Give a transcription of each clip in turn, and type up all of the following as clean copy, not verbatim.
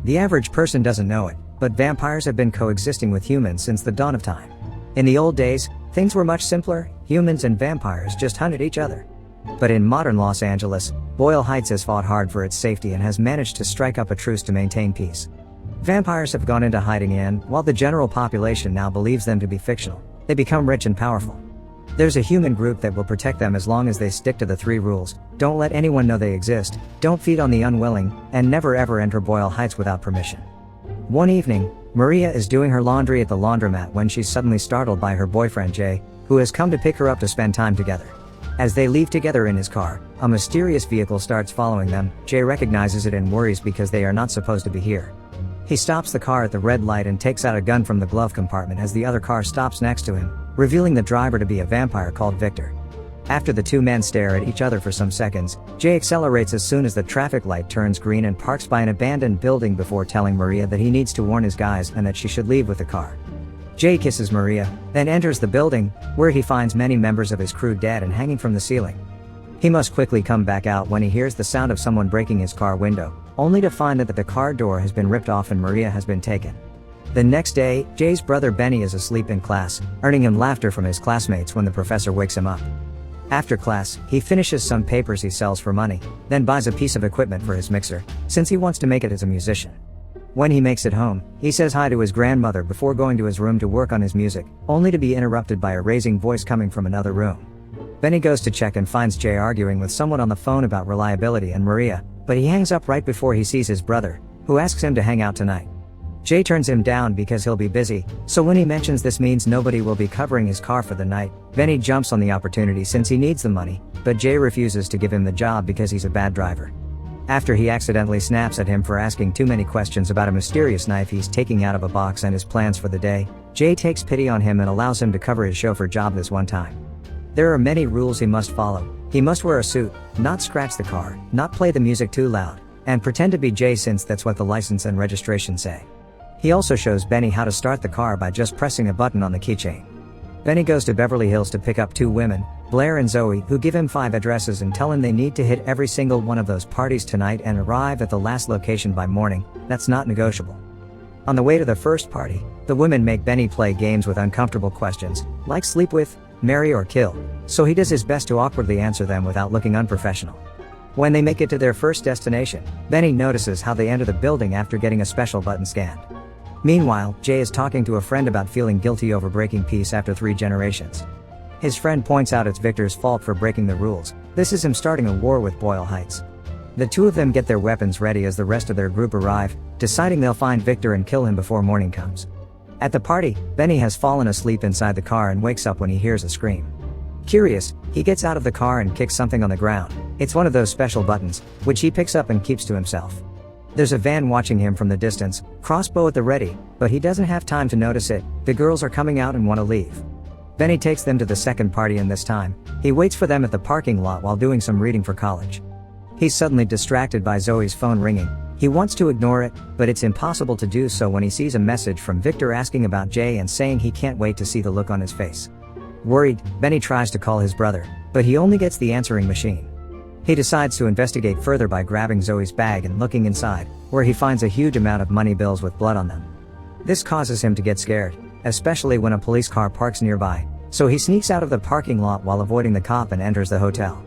The average person doesn't know it, but vampires have been coexisting with humans since the dawn of time. In the old days, things were much simpler, humans and vampires just hunted each other. But in modern Los Angeles, Boyle Heights has fought hard for its safety and has managed to strike up a truce to maintain peace. Vampires have gone into hiding and, while the general population now believes them to be fictional, they become rich and powerful. There's a human group that will protect them as long as they stick to the 3 rules: don't let anyone know they exist, don't feed on the unwilling, and never ever enter Boyle Heights without permission. One evening, Maria is doing her laundry at the laundromat when she's suddenly startled by her boyfriend Jay, who has come to pick her up to spend time together. As they leave together in his car, a mysterious vehicle starts following them. Jay recognizes it and worries because they are not supposed to be here. He stops the car at the red light and takes out a gun from the glove compartment as the other car stops next to him, revealing the driver to be a vampire called Victor. After the two men stare at each other for some seconds, Jay accelerates as soon as the traffic light turns green and parks by an abandoned building before telling Maria that he needs to warn his guys and that she should leave with the car. Jay kisses Maria, then enters the building, where he finds many members of his crew dead and hanging from the ceiling. He must quickly come back out when he hears the sound of someone breaking his car window, only to find that the car door has been ripped off and Maria has been taken. The next day, Jay's brother Benny is asleep in class, earning him laughter from his classmates when the professor wakes him up. After class, he finishes some papers he sells for money, then buys a piece of equipment for his mixer, since he wants to make it as a musician. When he makes it home, he says hi to his grandmother before going to his room to work on his music, only to be interrupted by a raising voice coming from another room. Benny goes to check and finds Jay arguing with someone on the phone about reliability and Maria, but he hangs up right before he sees his brother, who asks him to hang out tonight. Jay turns him down because he'll be busy, so when he mentions this means nobody will be covering his car for the night, Benny jumps on the opportunity since he needs the money, but Jay refuses to give him the job because he's a bad driver. After he accidentally snaps at him for asking too many questions about a mysterious knife he's taking out of a box and his plans for the day, Jay takes pity on him and allows him to cover his chauffeur job this one time. There are many rules he must follow. He must wear a suit, not scratch the car, not play the music too loud, and pretend to be Jay since that's what the license and registration say. He also shows Benny how to start the car by just pressing a button on the keychain. Benny goes to Beverly Hills to pick up 2 women, Blair and Zoe, who give him 5 addresses and tell him they need to hit every single one of those parties tonight and arrive at the last location by morning. That's not negotiable. On the way to the first party, the women make Benny play games with uncomfortable questions, like sleep with, marry or kill, so he does his best to awkwardly answer them without looking unprofessional. When they make it to their first destination, Benny notices how they enter the building after getting a special button scanned. Meanwhile, Jay is talking to a friend about feeling guilty over breaking peace after 3 generations. His friend points out it's Victor's fault for breaking the rules. This is him starting a war with Boyle Heights. The 2 of them get their weapons ready as the rest of their group arrive, deciding they'll find Victor and kill him before morning comes. At the party, Benny has fallen asleep inside the car and wakes up when he hears a scream. Curious, he gets out of the car and kicks something on the ground. It's one of those special buttons, which he picks up and keeps to himself. There's a van watching him from the distance, crossbow at the ready, but he doesn't have time to notice it. The girls are coming out and want to leave. Benny takes them to the second party and this time, he waits for them at the parking lot while doing some reading for college. He's suddenly distracted by Zoe's phone ringing. He wants to ignore it, but it's impossible to do so when he sees a message from Victor asking about Jay and saying he can't wait to see the look on his face. Worried, Benny tries to call his brother, but he only gets the answering machine. He decides to investigate further by grabbing Zoe's bag and looking inside, where he finds a huge amount of money bills with blood on them. This causes him to get scared, especially when a police car parks nearby, so he sneaks out of the parking lot while avoiding the cop and enters the hotel.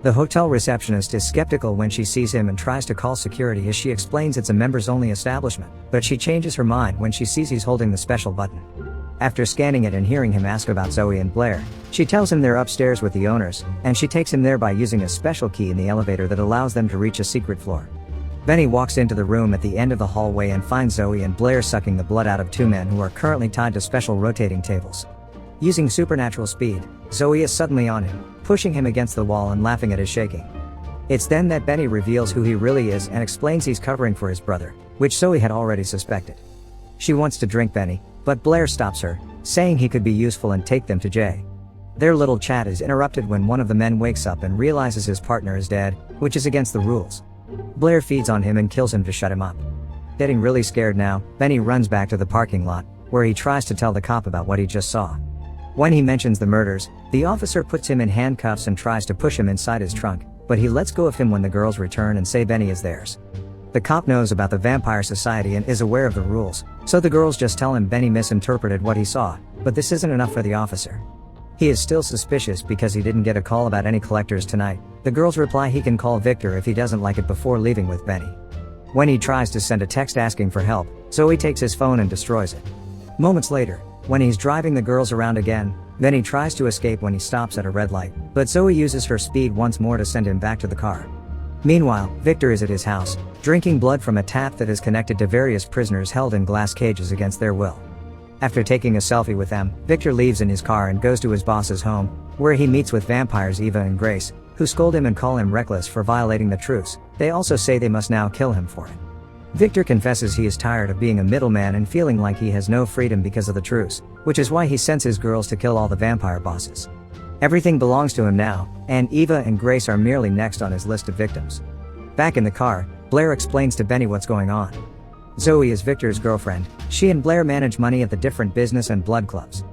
The hotel receptionist is skeptical when she sees him and tries to call security as she explains it's a members-only establishment, but she changes her mind when she sees he's holding the special button. After scanning it and hearing him ask about Zoe and Blair, she tells him they're upstairs with the owners, and she takes him there by using a special key in the elevator that allows them to reach a secret floor. Benny walks into the room at the end of the hallway and finds Zoe and Blair sucking the blood out of 2 men who are currently tied to special rotating tables. Using supernatural speed, Zoe is suddenly on him, pushing him against the wall and laughing at his shaking. It's then that Benny reveals who he really is and explains he's covering for his brother, which Zoe had already suspected. She wants to drink Benny, but Blair stops her, saying he could be useful and take them to Jay. Their little chat is interrupted when one of the men wakes up and realizes his partner is dead, which is against the rules. Blair feeds on him and kills him to shut him up. Getting really scared now, Benny runs back to the parking lot, where he tries to tell the cop about what he just saw. When he mentions the murders, the officer puts him in handcuffs and tries to push him inside his trunk, but he lets go of him when the girls return and say Benny is theirs. The cop knows about the vampire society and is aware of the rules, so the girls just tell him Benny misinterpreted what he saw, but this isn't enough for the officer. He is still suspicious because he didn't get a call about any collectors tonight. The girls reply he can call Victor if he doesn't like it before leaving with Benny. When he tries to send a text asking for help, Zoe takes his phone and destroys it. Moments later, when he's driving the girls around again, Benny tries to escape when he stops at a red light, but Zoe uses her speed once more to send him back to the car. Meanwhile, Victor is at his house, drinking blood from a tap that is connected to various prisoners held in glass cages against their will. After taking a selfie with them, Victor leaves in his car and goes to his boss's home, where he meets with vampires Eva and Grace, who scold him and call him reckless for violating the truce. They also say they must now kill him for it. Victor confesses he is tired of being a middleman and feeling like he has no freedom because of the truce, which is why he sends his girls to kill all the vampire bosses. Everything belongs to him now, and Eva and Grace are merely next on his list of victims. Back in the car, Blair explains to Benny what's going on. Zoe is Victor's girlfriend. She and Blair manage money at the different business and blood clubs.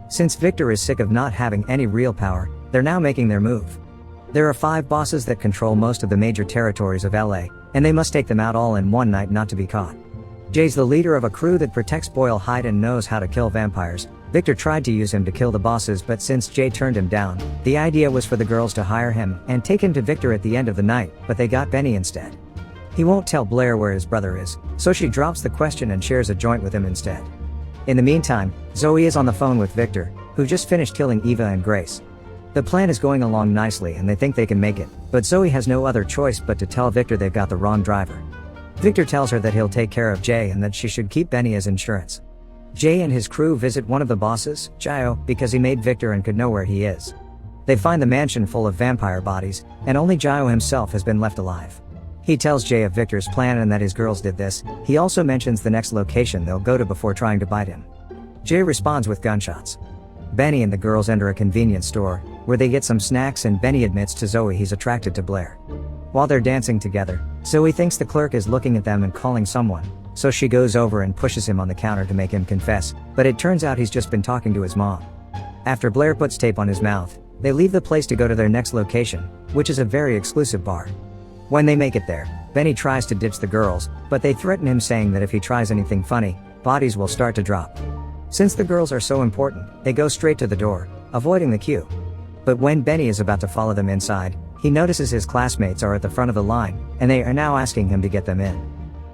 Since Victor is sick of not having any real power, they're now making their move. There are 5 bosses that control most of the major territories of LA, and they must take them out all in one night not to be caught. Jay's the leader of a crew that protects Boyle Heights and knows how to kill vampires. Victor tried to use him to kill the bosses, but since Jay turned him down, the idea was for the girls to hire him and take him to Victor at the end of the night, but they got Benny instead. He won't tell Blair where his brother is, so she drops the question and shares a joint with him instead. In the meantime, Zoe is on the phone with Victor, who just finished killing Eva and Grace. The plan is going along nicely and they think they can make it, but Zoe has no other choice but to tell Victor they've got the wrong driver. Victor tells her that he'll take care of Jay and that she should keep Benny as insurance. Jay and his crew visit one of the bosses, Gio, because he made Victor and could know where he is. They find the mansion full of vampire bodies, and only Gio himself has been left alive. He tells Jay of Victor's plan and that his girls did this. He also mentions the next location they'll go to before trying to bite him. Jay responds with gunshots. Benny and the girls enter a convenience store, where they get some snacks and Benny admits to Zoe he's attracted to Blair. While they're dancing together, Zoe thinks the clerk is looking at them and calling someone, so she goes over and pushes him on the counter to make him confess, but it turns out he's just been talking to his mom. After Blair puts tape on his mouth, they leave the place to go to their next location, which is a very exclusive bar. When they make it there, Benny tries to ditch the girls, but they threaten him saying that if he tries anything funny, bodies will start to drop. Since the girls are so important, they go straight to the door, avoiding the queue. But when Benny is about to follow them inside, he notices his classmates are at the front of the line, and they are now asking him to get them in.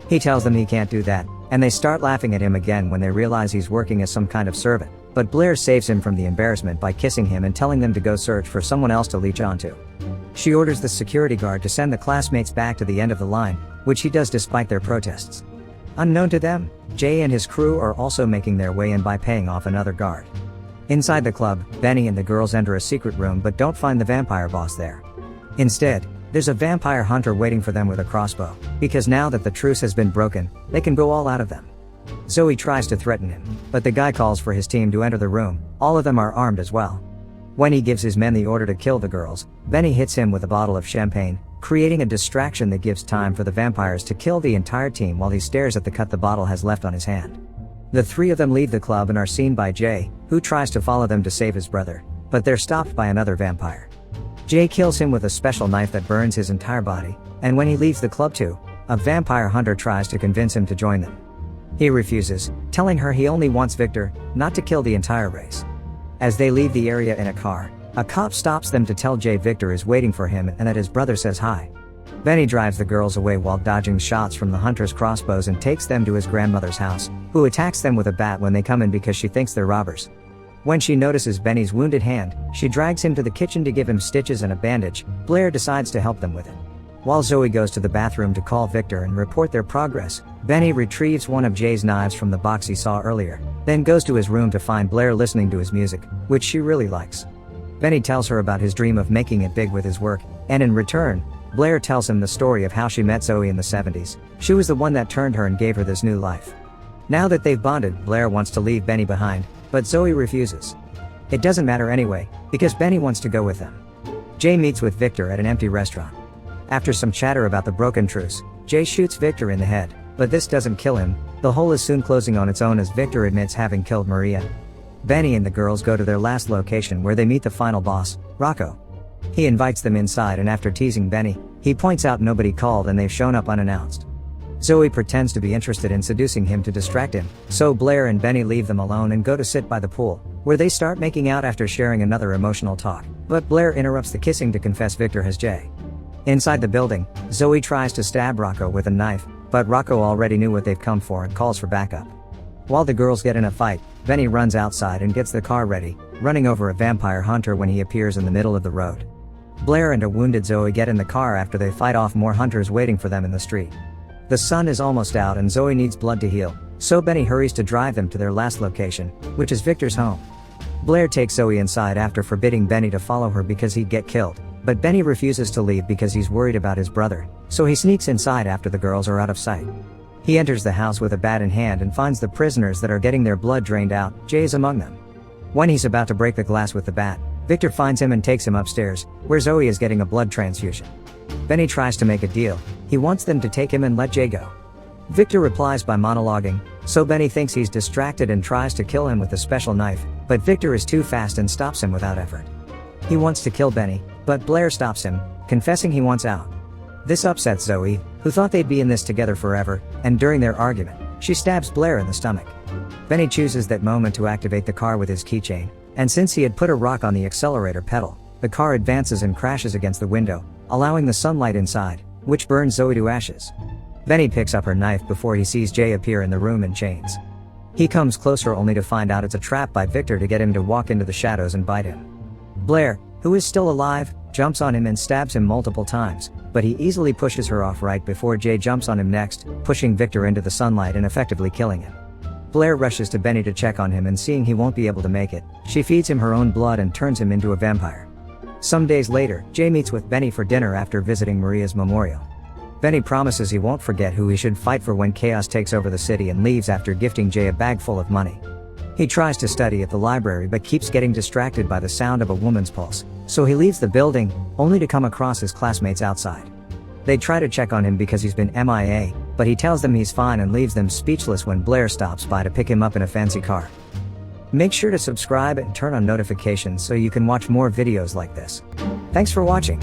He tells them he can't do that, and they start laughing at him again when they realize he's working as some kind of servant, but Blair saves him from the embarrassment by kissing him and telling them to go search for someone else to leech onto. She orders the security guard to send the classmates back to the end of the line, which he does despite their protests. Unknown to them, Jay and his crew are also making their way in by paying off another guard. Inside the club, Benny and the girls enter a secret room but don't find the vampire boss there. Instead, there's a vampire hunter waiting for them with a crossbow, because now that the truce has been broken, they can go all out of them. Zoe tries to threaten him, but the guy calls for his team to enter the room. All of them are armed as well. When he gives his men the order to kill the girls, Benny hits him with a bottle of champagne, creating a distraction that gives time for the vampires to kill the entire team while he stares at the cut the bottle has left on his hand. The 3 of them leave the club and are seen by Jay, who tries to follow them to save his brother, but they're stopped by another vampire. Jay kills him with a special knife that burns his entire body, and when he leaves the club too, a vampire hunter tries to convince him to join them. He refuses, telling her he only wants Victor, not to kill the entire race. As they leave the area in a car, a cop stops them to tell Jay Victor is waiting for him and that his brother says hi. Benny drives the girls away while dodging shots from the hunter's crossbows and takes them to his grandmother's house, who attacks them with a bat when they come in because she thinks they're robbers. When she notices Benny's wounded hand, she drags him to the kitchen to give him stitches and a bandage. Blair decides to help them with it. While Zoe goes to the bathroom to call Victor and report their progress, Benny retrieves one of Jay's knives from the box he saw earlier, then goes to his room to find Blair listening to his music, which she really likes. Benny tells her about his dream of making it big with his work, and in return, Blair tells him the story of how she met Zoe in the 70s. She was the one that turned her and gave her this new life. Now that they've bonded, Blair wants to leave Benny behind, but Zoe refuses. It doesn't matter anyway, because Benny wants to go with them. Jay meets with Victor at an empty restaurant. After some chatter about the broken truce, Jay shoots Victor in the head, but this doesn't kill him. The hole is soon closing on its own as Victor admits having killed Maria. Benny and the girls go to their last location where they meet the final boss, Rocco. He invites them inside and after teasing Benny, he points out nobody called and they've shown up unannounced. Zoe pretends to be interested in seducing him to distract him, so Blair and Benny leave them alone and go to sit by the pool, where they start making out after sharing another emotional talk, but Blair interrupts the kissing to confess Victor has Jay. Inside the building, Zoe tries to stab Rocco with a knife, but Rocco already knew what they've come for and calls for backup. While the girls get in a fight, Benny runs outside and gets the car ready, running over a vampire hunter when he appears in the middle of the road. Blair and a wounded Zoe get in the car after they fight off more hunters waiting for them in the street. The sun is almost out and Zoe needs blood to heal, so Benny hurries to drive them to their last location, which is Victor's home. Blair takes Zoe inside after forbidding Benny to follow her because he'd get killed, but Benny refuses to leave because he's worried about his brother, so he sneaks inside after the girls are out of sight. He enters the house with a bat in hand and finds the prisoners that are getting their blood drained out. Jay is among them. When he's about to break the glass with the bat, Victor finds him and takes him upstairs, where Zoe is getting a blood transfusion. Benny tries to make a deal. He wants them to take him and let Jay go. Victor replies by monologuing, so Benny thinks he's distracted and tries to kill him with a special knife, but Victor is too fast and stops him without effort. He wants to kill Benny, but Blair stops him, confessing he wants out. This upsets Zoe, who thought they'd be in this together forever, and during their argument, she stabs Blair in the stomach. Benny chooses that moment to activate the car with his keychain, and since he had put a rock on the accelerator pedal, the car advances and crashes against the window, allowing the sunlight inside, which burns Zoe to ashes. Benny picks up her knife before he sees Jay appear in the room in chains. He comes closer only to find out it's a trap by Victor to get him to walk into the shadows and bite him. Blair, who is still alive, jumps on him and stabs him multiple times, but he easily pushes her off right before Jay jumps on him next, pushing Victor into the sunlight and effectively killing him. Blair rushes to Benny to check on him and seeing he won't be able to make it, she feeds him her own blood and turns him into a vampire. Some days later, Jay meets with Benny for dinner after visiting Maria's memorial. Benny promises he won't forget who he should fight for when chaos takes over the city and leaves after gifting Jay a bag full of money. He tries to study at the library but keeps getting distracted by the sound of a woman's pulse, so he leaves the building, only to come across his classmates outside. They try to check on him because he's been MIA, but he tells them he's fine and leaves them speechless when Blair stops by to pick him up in a fancy car. Make sure to subscribe and turn on notifications so you can watch more videos like this. Thanks for watching.